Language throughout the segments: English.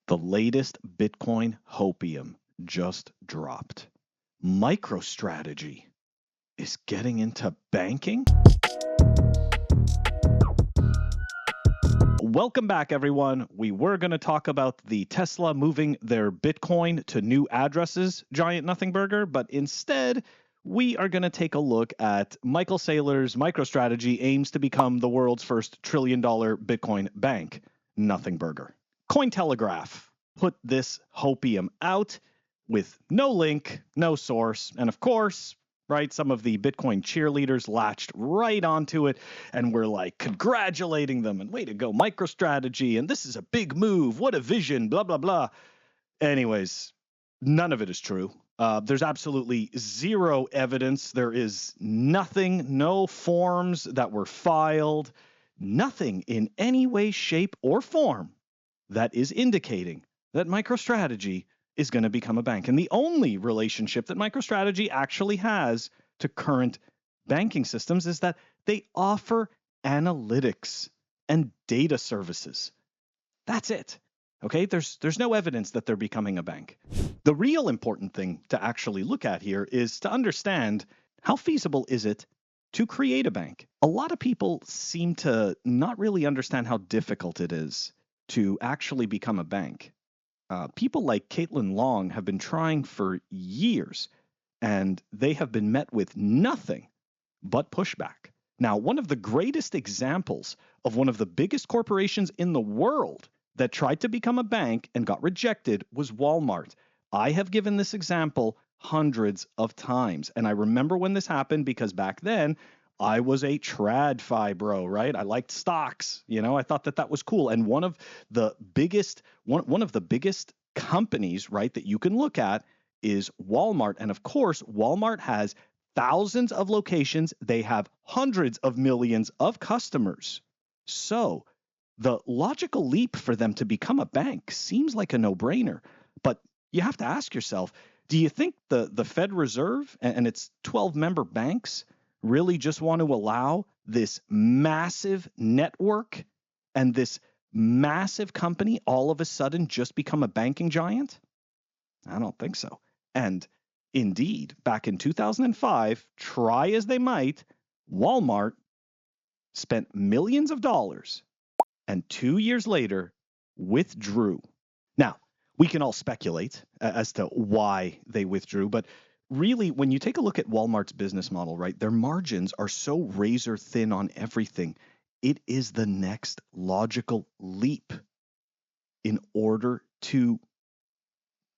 The latest Bitcoin hopium just dropped. Microstrategy is getting into banking? Welcome back, everyone. We were going to talk about the Tesla moving their Bitcoin to new addresses, Giant Nothing Burger, but instead, we are going to take a look at Michael Saylor's MicroStrategy aims to become the world's first $1 trillion Bitcoin bank, Nothing Burger. Cointelegraph put this hopium out with no link, no source, and of course, right, some of the Bitcoin cheerleaders latched right onto it and were like congratulating them and way to go, MicroStrategy, and this is a big move, what a vision, blah, blah, blah. Anyways, none of it is true. There's absolutely zero evidence. There is nothing, no forms that were filed, nothing in any way, shape, or form that is indicating that MicroStrategy is going to become a bank. And the only relationship that MicroStrategy actually has to current banking systems is that they offer analytics and data services. That's it. Okay, there's no evidence that they're becoming a bank. The real important thing to actually look at here is to understand how feasible is it to create a bank. A lot of people seem to not really understand how difficult it is to actually become a bank. People like Caitlin Long have been trying for years, and they have been met with nothing but pushback. Now, one of the greatest examples of one of the biggest corporations in the world that tried to become a bank and got rejected was Walmart. I have given this example hundreds of times, and I remember when this happened because back then I was a TradFi bro, right? I liked stocks, I thought that was cool. And one of the biggest companies, right, that you can look at is Walmart. And of course, Walmart has thousands of locations. They have hundreds of millions of customers. So the logical leap for them to become a bank seems like a no-brainer. But you have to ask yourself, do you think the Fed Reserve and its 12-member banks really just want to allow this massive network and this massive company all of a sudden just become a banking giant? I don't think so. And indeed, back in 2005, try as they might, Walmart spent millions of dollars and 2 years later withdrew. Now, we can all speculate as to why they withdrew, but really, when you take a look at Walmart's business model, right, their margins are so razor thin on everything. It is the next logical leap in order to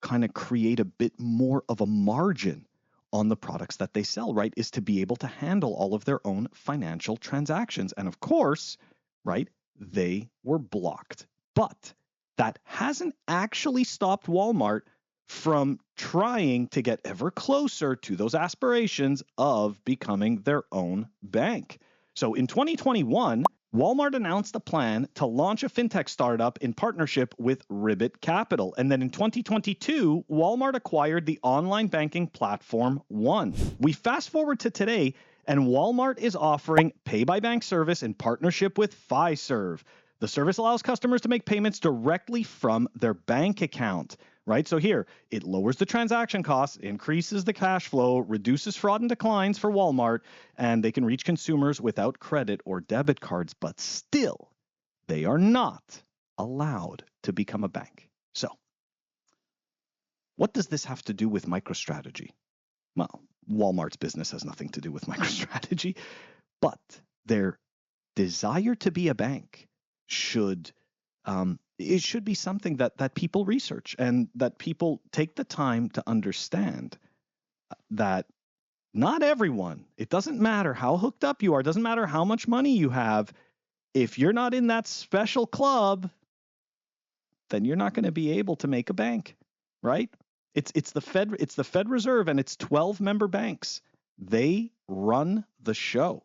kind of create a bit more of a margin on the products that they sell, right, is to be able to handle all of their own financial transactions. And of course, right, they were blocked. But that hasn't actually stopped Walmart from trying to get ever closer to those aspirations of becoming their own bank. So in 2021, Walmart announced a plan to launch a fintech startup in partnership with Ribbit Capital. And then in 2022, Walmart acquired the online banking platform One. We fast forward to today, and Walmart is offering pay-by-bank service in partnership with Fiserv. The service allows customers to make payments directly from their bank account, right? So here, it lowers the transaction costs, increases the cash flow, reduces fraud and declines for Walmart, and they can reach consumers without credit or debit cards, but still, they are not allowed to become a bank. So, what does this have to do with MicroStrategy? Well, Walmart's business has nothing to do with MicroStrategy, but their desire to be a bank should be something that people research and that people take the time to understand that not everyone, it doesn't matter how hooked up you are, it doesn't matter how much money you have, if you're not in that special club, then you're not going to be able to make a bank, right? It's the Fed Reserve and its 12-member banks. They run the show.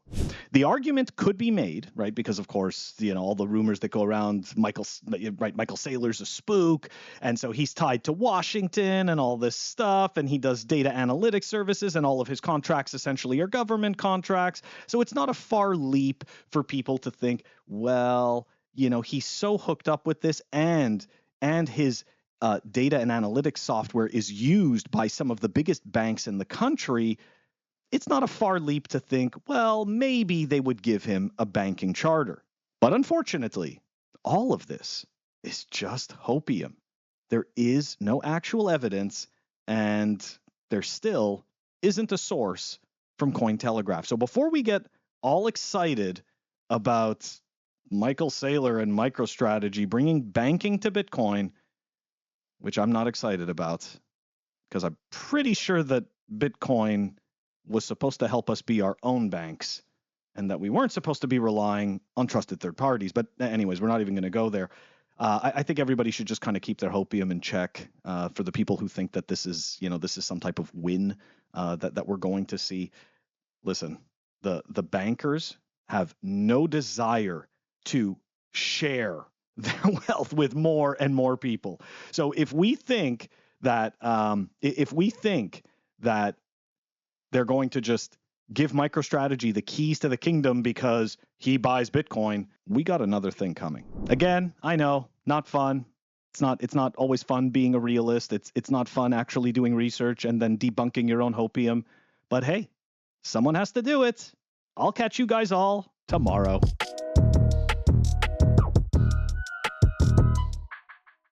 The argument could be made, right, because of course, all the rumors that go around, Michael Saylor's a spook, and so he's tied to Washington and all this stuff, and he does data analytics services, and all of his contracts essentially are government contracts. So it's not a far leap for people to think, well, he's so hooked up with this, and and his data and analytics software is used by some of the biggest banks in the country, it's not a far leap to think, well, maybe they would give him a banking charter. But unfortunately, all of this is just hopium. There is no actual evidence, and there still isn't a source from Cointelegraph. So before we get all excited about Michael Saylor and MicroStrategy bringing banking to Bitcoin, which I'm not excited about, because I'm pretty sure that Bitcoin was supposed to help us be our own banks and that we weren't supposed to be relying on trusted third parties. But anyways, we're not even going to go there. I think everybody should just kind of keep their hopium in check for the people who think that this is some type of win that we're going to see. Listen, the bankers have no desire to share their wealth with more and more people. So if we think that they're going to just give MicroStrategy the keys to the kingdom because he buys Bitcoin, we got another thing coming. Again, I know, not fun. It's not always fun being a realist. It's not fun actually doing research and then debunking your own hopium. But hey, someone has to do it. I'll catch you guys all tomorrow.